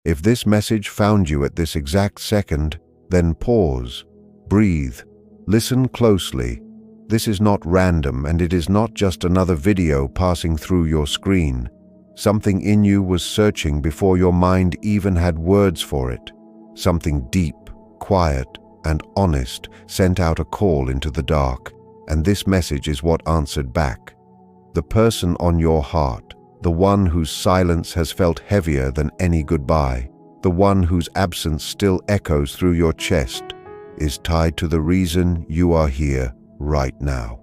If this message found you at this exact second, then pause, breathe, listen closely. This is not random, and it is not just another video passing through your screen. Something in you was searching before your mind even had words for it. Something deep, quiet, and honest sent out a call into the dark, and this message is what answered back. The person on your heart, the one whose silence has felt heavier than any goodbye, the one whose absence still echoes through your chest, is tied to the reason you are here right now.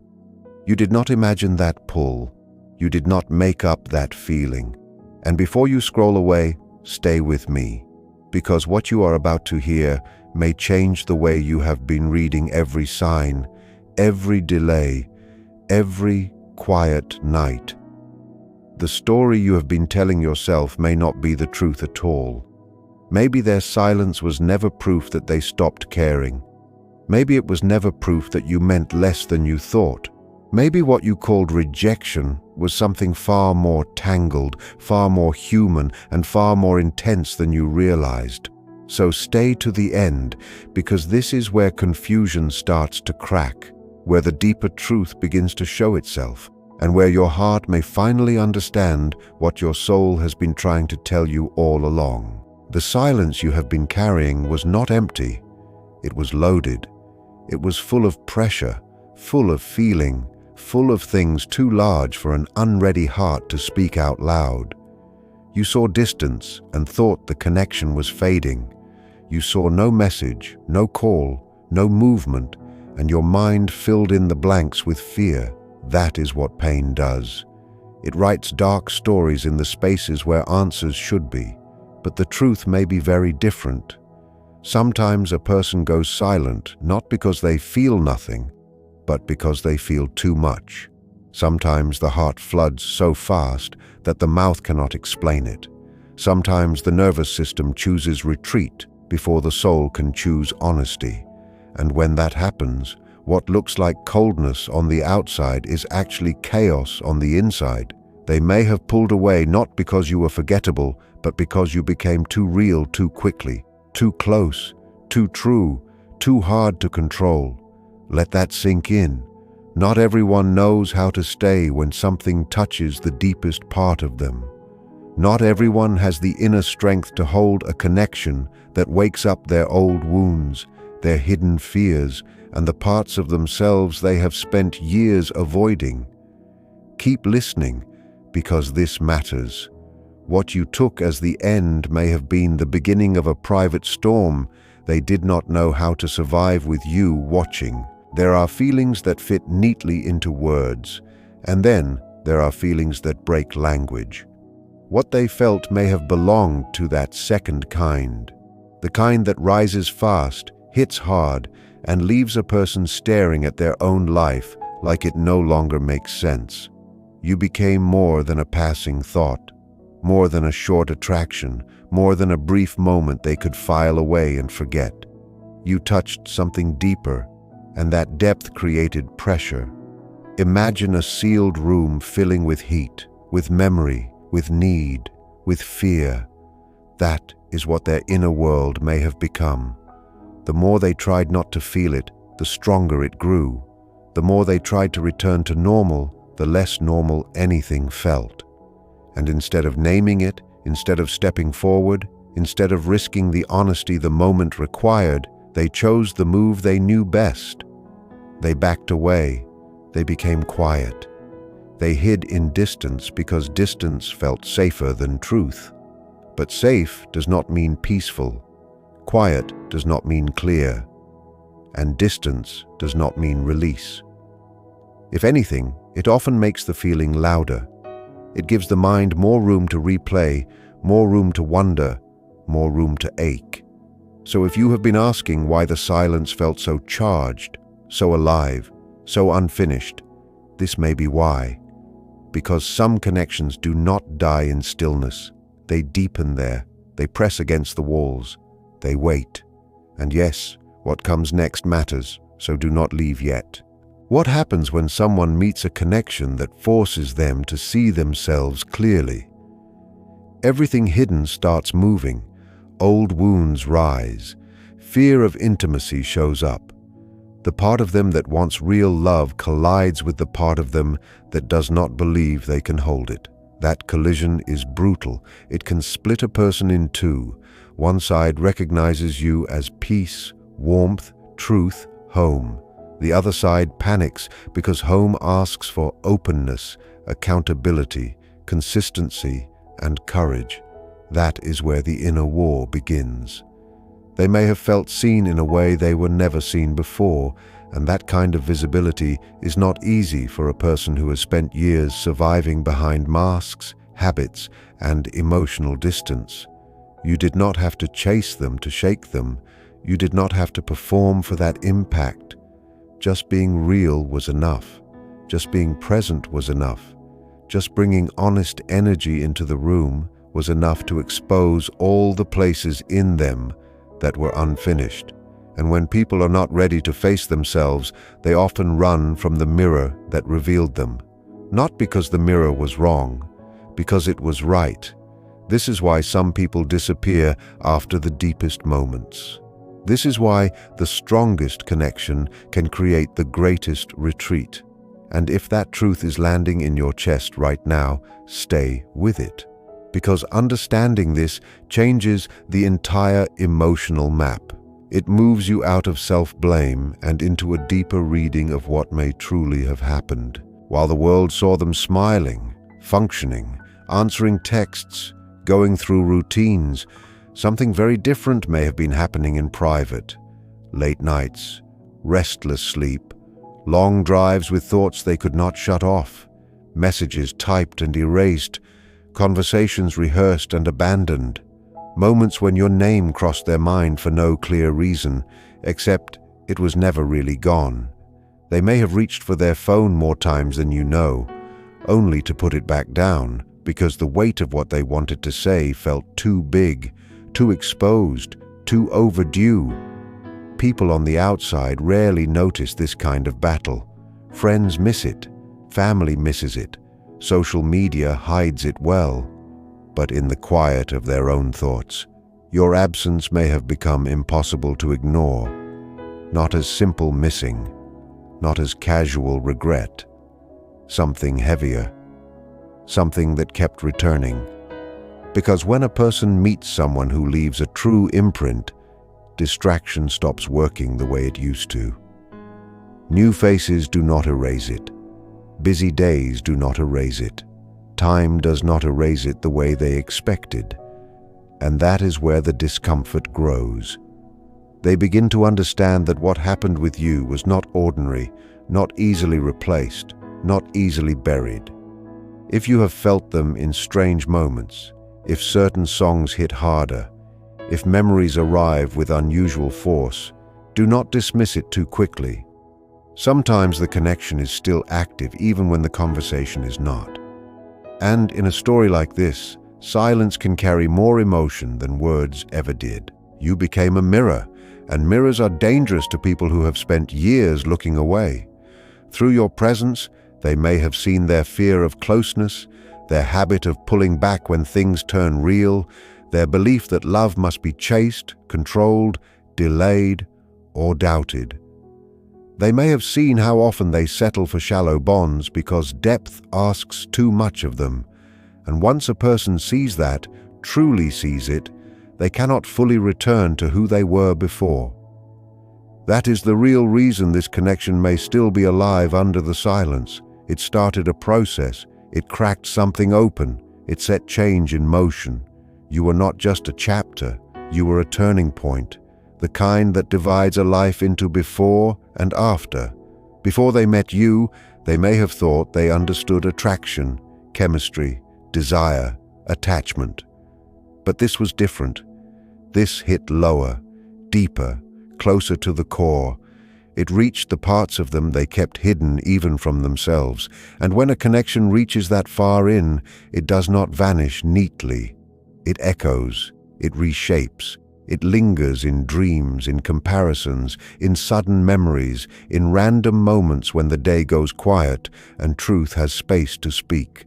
You did not imagine that pull. You did not make up that feeling. And before you scroll away, stay with me, because what you are about to hear may change the way you have been reading every sign, every delay, every quiet night. The story you have been telling yourself may not be the truth at all. Maybe their silence was never proof that they stopped caring. Maybe it was never proof that you meant less than you thought. Maybe what you called rejection was something far more tangled, far more human, and far more intense than you realized. So stay to the end, because this is where confusion starts to crack, where the deeper truth begins to show itself, and where your heart may finally understand what your soul has been trying to tell you all along. The silence you have been carrying was not empty. It was loaded. It was full of pressure, full of feeling, full of things too large for an unready heart to speak out loud. You saw distance and thought the connection was fading. You saw no message, no call, no movement, and your mind filled in the blanks with fear. That is what pain does. It writes dark stories in the spaces where answers should be, but the truth may be very different. Sometimes a person goes silent, not because they feel nothing, but because they feel too much. Sometimes the heart floods so fast that the mouth cannot explain it. Sometimes the nervous system chooses retreat before the soul can choose honesty. And when that happens, what looks like coldness on the outside is actually chaos on the inside. They may have pulled away not because you were forgettable, but because you became too real too quickly, too close, too true, too hard to control. Let that sink in. Not everyone knows how to stay when something touches the deepest part of them. Not everyone has the inner strength to hold a connection that wakes up their old wounds, their hidden fears, and the parts of themselves they have spent years avoiding. Keep listening, because this matters. What you took as the end may have been the beginning of a private storm they did not know how to survive with you watching. There are feelings that fit neatly into words, and then there are feelings that break language. What they felt may have belonged to that second kind, the kind that rises fast, hits hard, and leaves a person staring at their own life like it no longer makes sense. You became more than a passing thought, more than a short attraction, more than a brief moment they could file away and forget. You touched something deeper, and that depth created pressure. Imagine a sealed room filling with heat, with memory, with need, with fear. That is what their inner world may have become. The more they tried not to feel it, the stronger it grew. The more they tried to return to normal, the less normal anything felt. And instead of naming it, instead of stepping forward, instead of risking the honesty the moment required, they chose the move they knew best. They backed away. They became quiet. They hid in distance because distance felt safer than truth. But safe does not mean peaceful. Quiet does not mean clear. And distance does not mean release. If anything, it often makes the feeling louder. It gives the mind more room to replay, more room to wonder, more room to ache. So if you have been asking why the silence felt so charged, so alive, so unfinished, this may be why. Because some connections do not die in stillness. They deepen there. They press against the walls. They wait. And yes, what comes next matters, so do not leave yet. What happens when someone meets a connection that forces them to see themselves clearly? Everything hidden starts moving. Old wounds rise. Fear of intimacy shows up. The part of them that wants real love collides with the part of them that does not believe they can hold it. That collision is brutal. It can split a person in two. One side recognizes you as peace, warmth, truth, home. The other side panics because home asks for openness, accountability, consistency, and courage. That is where the inner war begins. They may have felt seen in a way they were never seen before, and that kind of visibility is not easy for a person who has spent years surviving behind masks, habits, and emotional distance. You did not have to chase them to shake them. You did not have to perform for that impact. Just being real was enough. Just being present was enough. Just bringing honest energy into the room was enough to expose all the places in them that were unfinished. And when people are not ready to face themselves, they often run from the mirror that revealed them. Not because the mirror was wrong, because it was right. This is why some people disappear after the deepest moments. This is why the strongest connection can create the greatest retreat. And if that truth is landing in your chest right now, stay with it. Because understanding this changes the entire emotional map. It moves you out of self-blame and into a deeper reading of what may truly have happened. While the world saw them smiling, functioning, answering texts, going through routines, something very different may have been happening in private. Late nights, restless sleep, long drives with thoughts they could not shut off, messages typed and erased, conversations rehearsed and abandoned, moments when your name crossed their mind for no clear reason, except it was never really gone. They may have reached for their phone more times than you know, only to put it back down because the weight of what they wanted to say felt too big, too exposed, too overdue. People on the outside rarely notice this kind of battle. Friends miss it, family misses it, social media hides it well. But in the quiet of their own thoughts, your absence may have become impossible to ignore, not as simple missing, not as casual regret, something heavier, something that kept returning. Because when a person meets someone who leaves a true imprint, distraction stops working the way it used to. New faces do not erase it. Busy days do not erase it. Time does not erase it the way they expected. And that is where the discomfort grows. They begin to understand that what happened with you was not ordinary, not easily replaced, not easily buried. If you have felt them in strange moments, if certain songs hit harder, if memories arrive with unusual force, do not dismiss it too quickly. Sometimes the connection is still active even when the conversation is not. And in a story like this, silence can carry more emotion than words ever did. You became a mirror, and mirrors are dangerous to people who have spent years looking away. Through your presence, they may have seen their fear of closeness, their habit of pulling back when things turn real, their belief that love must be chased, controlled, delayed, or doubted. They may have seen how often they settle for shallow bonds because depth asks too much of them. And once a person sees that, truly sees it, they cannot fully return to who they were before. That is the real reason this connection may still be alive under the silence. It started a process. It cracked something open. It set change in motion. You were not just a chapter. You were a turning point. The kind that divides a life into before and after. Before they met you, they may have thought they understood attraction, chemistry, desire, attachment. But this was different. This hit lower, deeper, closer to the core. It reached the parts of them they kept hidden even from themselves. And when a connection reaches that far in, it does not vanish neatly. It echoes, it reshapes. It lingers in dreams, in comparisons, in sudden memories, in random moments when the day goes quiet and truth has space to speak.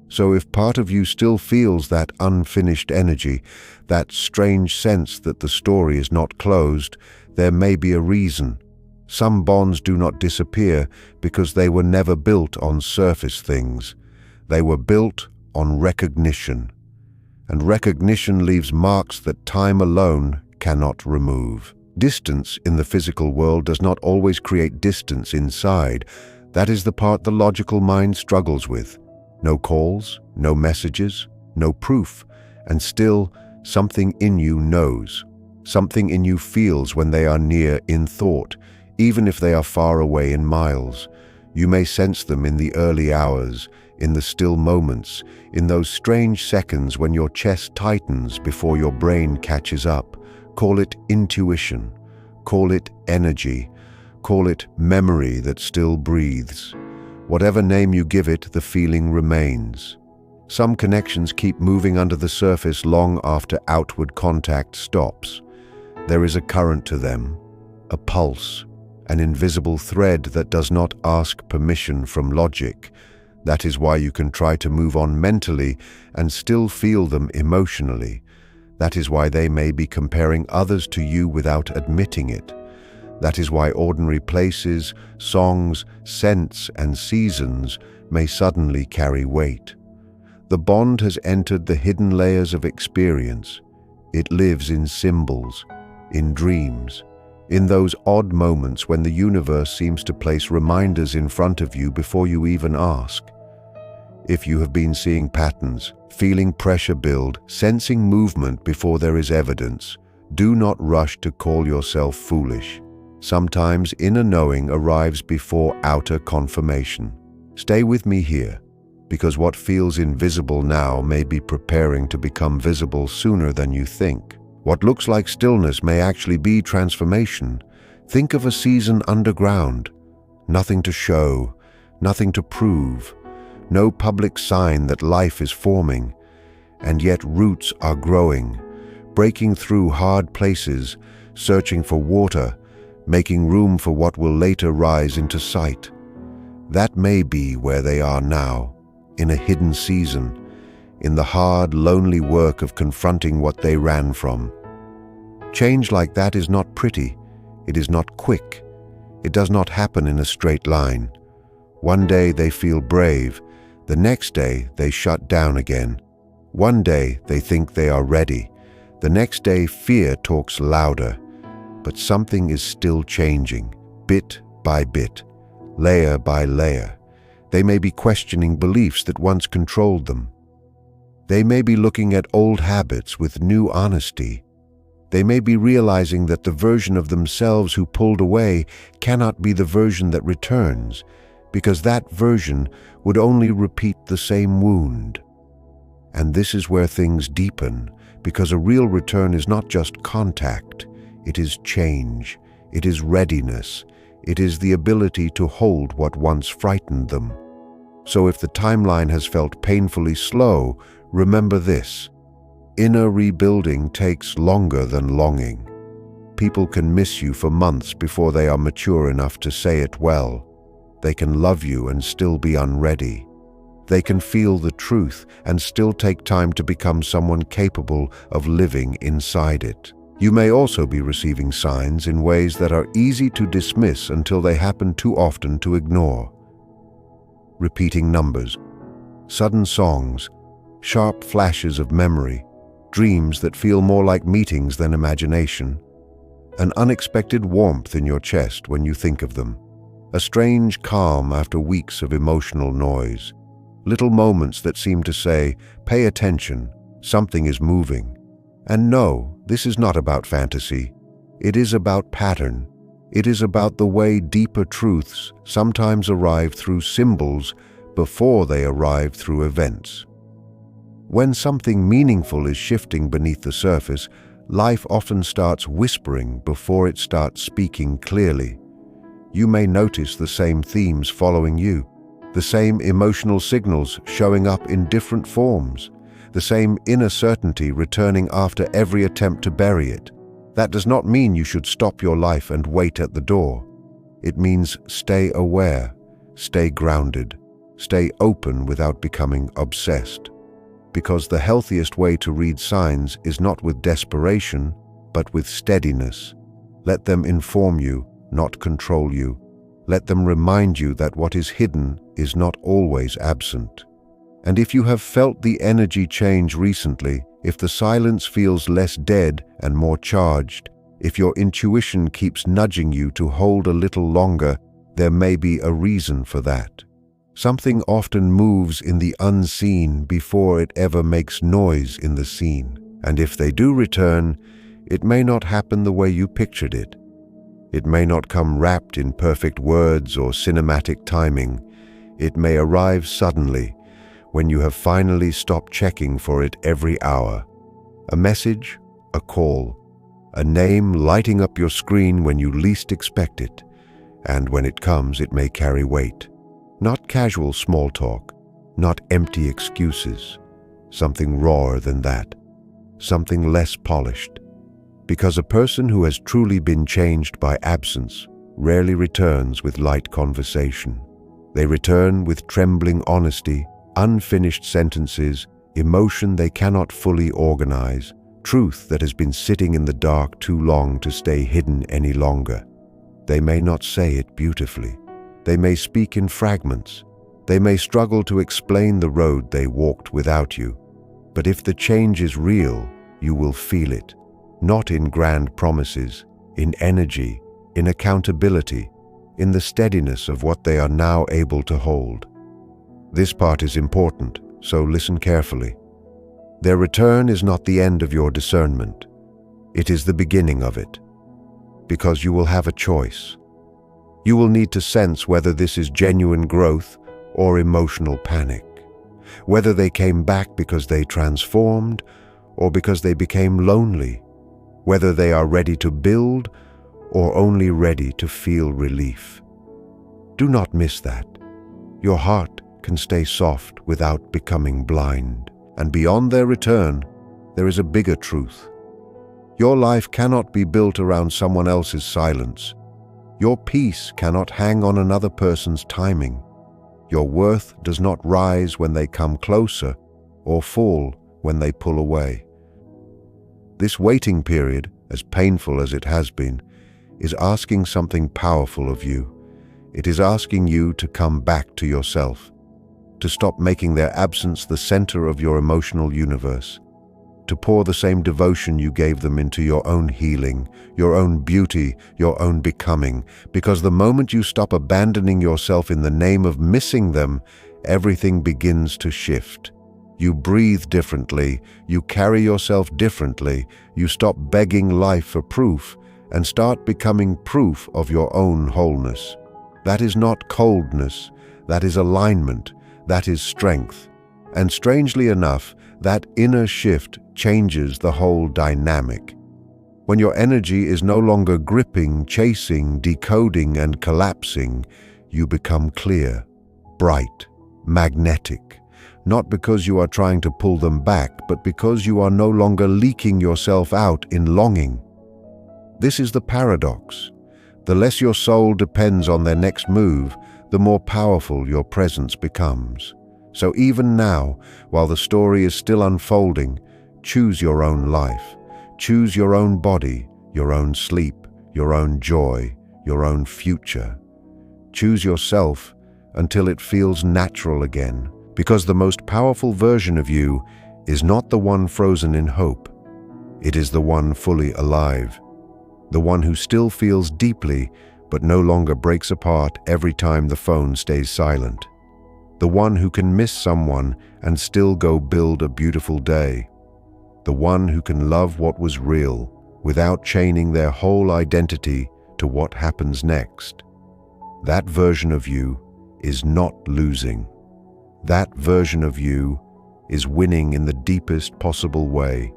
So if part of you still feels that unfinished energy, that strange sense that the story is not closed, there may be a reason. Some bonds do not disappear because they were never built on surface things. They were built on recognition. And recognition leaves marks that time alone cannot remove. Distance in the physical world does not always create distance inside. That is the part the logical mind struggles with. No calls, no messages, no proof, and still something in you knows. Something in you feels when they are near in thought, even if they are far away in miles. You may sense them in the early hours, in the still moments, in those strange seconds when your chest tightens before your brain catches up. Call it intuition, call it energy, call it memory that still breathes. Whatever name you give it, the feeling remains. Some connections keep moving under the surface long after outward contact stops. There is a current to them, a pulse, an invisible thread that does not ask permission from logic. That is why you can try to move on mentally and still feel them emotionally. That is why they may be comparing others to you without admitting it. That is why ordinary places, songs, scents, and seasons may suddenly carry weight. The bond has entered the hidden layers of experience. It lives in symbols, in dreams, in those odd moments when the universe seems to place reminders in front of you before you even ask. If you have been seeing patterns, feeling pressure build, sensing movement before there is evidence, do not rush to call yourself foolish. Sometimes inner knowing arrives before outer confirmation. Stay with me here, because what feels invisible now may be preparing to become visible sooner than you think. What looks like stillness may actually be transformation. Think of a season underground. Nothing to show, nothing to prove, no public sign that life is forming, and yet roots are growing, breaking through hard places, searching for water, making room for what will later rise into sight. That may be where they are now, in a hidden season, in the hard, lonely work of confronting what they ran from. Change like that is not pretty, it is not quick, it does not happen in a straight line. One day they feel brave, the next day they shut down again. One day they think they are ready, the next day fear talks louder. But something is still changing, bit by bit, layer by layer. They may be questioning beliefs that once controlled them. They may be looking at old habits with new honesty. They may be realizing that the version of themselves who pulled away cannot be the version that returns, because that version would only repeat the same wound. And this is where things deepen, because a real return is not just contact. It is change, it is readiness, it is the ability to hold what once frightened them. So if the timeline has felt painfully slow, remember this: inner rebuilding takes longer than longing. People can miss you for months before they are mature enough to say it well. They can love you and still be unready. They can feel the truth and still take time to become someone capable of living inside it. You may also be receiving signs in ways that are easy to dismiss until they happen too often to ignore. Repeating numbers, sudden songs, sharp flashes of memory, dreams that feel more like meetings than imagination, an unexpected warmth in your chest when you think of them, a strange calm after weeks of emotional noise, little moments that seem to say, "Pay attention, something is moving." And no, this is not about fantasy. It is about pattern. It is about the way deeper truths sometimes arrive through symbols before they arrive through events. When something meaningful is shifting beneath the surface, life often starts whispering before it starts speaking clearly. You may notice the same themes following you, the same emotional signals showing up in different forms, the same inner certainty returning after every attempt to bury it. That does not mean you should stop your life and wait at the door. It means stay aware, stay grounded. Stay open without becoming obsessed. Because the healthiest way to read signs is not with desperation, but with steadiness. Let them inform you, not control you. Let them remind you that what is hidden is not always absent. And if you have felt the energy change recently, if the silence feels less dead and more charged, if your intuition keeps nudging you to hold a little longer, there may be a reason for that. Something often moves in the unseen before it ever makes noise in the seen. And if they do return, it may not happen the way you pictured it. It may not come wrapped in perfect words or cinematic timing. It may arrive suddenly, when you have finally stopped checking for it every hour. A message, a call, a name lighting up your screen when you least expect it. And when it comes, it may carry weight. Not casual small talk, not empty excuses. Something rawer than that. Something less polished. Because a person who has truly been changed by absence rarely returns with light conversation. They return with trembling honesty, unfinished sentences, emotion they cannot fully organize, truth that has been sitting in the dark too long to stay hidden any longer. They may not say it beautifully. They may speak in fragments. They may struggle to explain the road they walked without you. But if the change is real, you will feel it. Not in grand promises, in energy, in accountability, in the steadiness of what they are now able to hold. This part is important, so listen carefully. Their return is not the end of your discernment. It is the beginning of it. Because you will have a choice. You will need to sense whether this is genuine growth or emotional panic. Whether they came back because they transformed or because they became lonely. Whether they are ready to build or only ready to feel relief. Do not miss that. Your heart can stay soft without becoming blind. And beyond their return, there is a bigger truth. Your life cannot be built around someone else's silence. Your peace cannot hang on another person's timing. Your worth does not rise when they come closer or fall when they pull away. This waiting period, as painful as it has been, is asking something powerful of you. It is asking you to come back to yourself, to stop making their absence the center of your emotional universe, to pour the same devotion you gave them into your own healing, your own beauty, your own becoming, because the moment you stop abandoning yourself in the name of missing them, everything begins to shift. You breathe differently, you carry yourself differently, you stop begging life for proof and start becoming proof of your own wholeness. That is not coldness, that is alignment, that is strength. And strangely enough, that inner shift changes the whole dynamic. When your energy is no longer gripping, chasing, decoding, and collapsing, you become clear, bright, magnetic. Not because you are trying to pull them back, but because you are no longer leaking yourself out in longing. This is the paradox. The less your soul depends on their next move, the more powerful your presence becomes. So even now, while the story is still unfolding, choose your own life. Choose your own body, your own sleep, your own joy, your own future. Choose yourself until it feels natural again, because the most powerful version of you is not the one frozen in hope. It is the one fully alive, the one who still feels deeply but no longer breaks apart every time the phone stays silent. The one who can miss someone and still go build a beautiful day. The one who can love what was real without chaining their whole identity to what happens next. That version of you is not losing. That version of you is winning in the deepest possible way.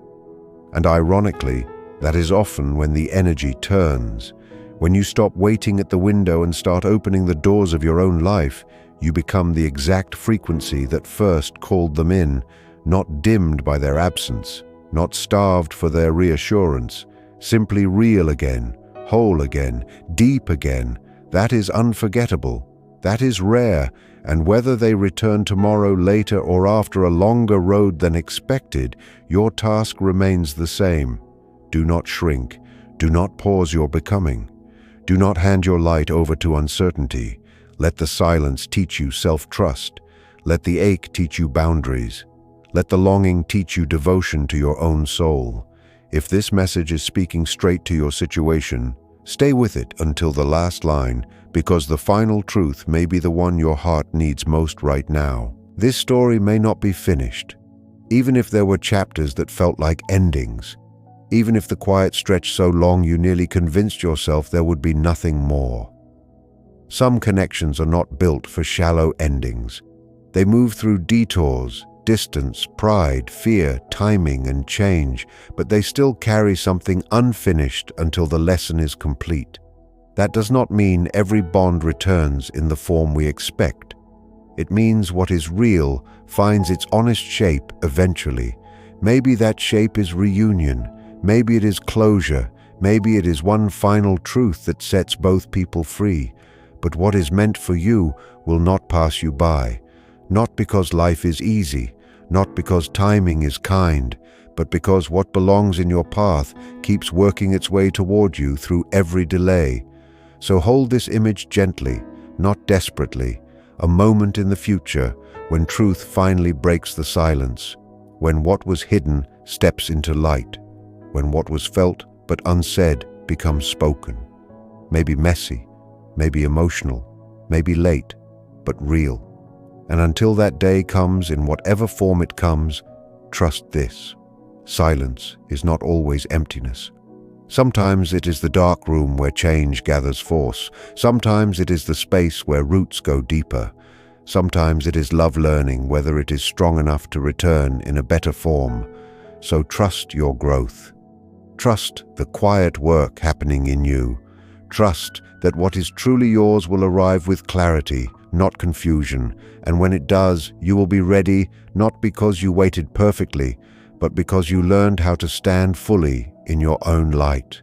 And ironically, that is often when the energy turns. When you stop waiting at the window and start opening the doors of your own life, you become the exact frequency that first called them in, not dimmed by their absence, not starved for their reassurance, simply real again, whole again, deep again. That is unforgettable. That is rare, and whether they return tomorrow, later, or after a longer road than expected, your task remains the same. Do not shrink. Do not pause your becoming. Do not hand your light over to uncertainty. Let the silence teach you self-trust. Let the ache teach you boundaries. Let the longing teach you devotion to your own soul. If this message is speaking straight to your situation, stay with it until the last line, because the final truth may be the one your heart needs most right now. This story may not be finished. Even if there were chapters that felt like endings, even if the quiet stretched so long you nearly convinced yourself there would be nothing more. Some connections are not built for shallow endings. They move through detours, distance, pride, fear, timing, and change, but they still carry something unfinished until the lesson is complete. That does not mean every bond returns in the form we expect. It means what is real finds its honest shape eventually. Maybe that shape is reunion. Maybe it is closure. Maybe it is one final truth that sets both people free. But what is meant for you will not pass you by. Not because life is easy, not because timing is kind, but because what belongs in your path keeps working its way toward you through every delay. So hold this image gently, not desperately, a moment in the future when truth finally breaks the silence, when what was hidden steps into light, when what was felt but unsaid becomes spoken. Maybe messy, maybe emotional, maybe late, but real. And until that day comes, in whatever form it comes, trust this: silence is not always emptiness. Sometimes it is the dark room where change gathers force. Sometimes it is the space where roots go deeper. Sometimes it is love learning whether it is strong enough to return in a better form. So trust your growth. Trust the quiet work happening in you. Trust that what is truly yours will arrive with clarity, not confusion, and when it does, you will be ready, not because you waited perfectly, but because you learned how to stand fully in your own light.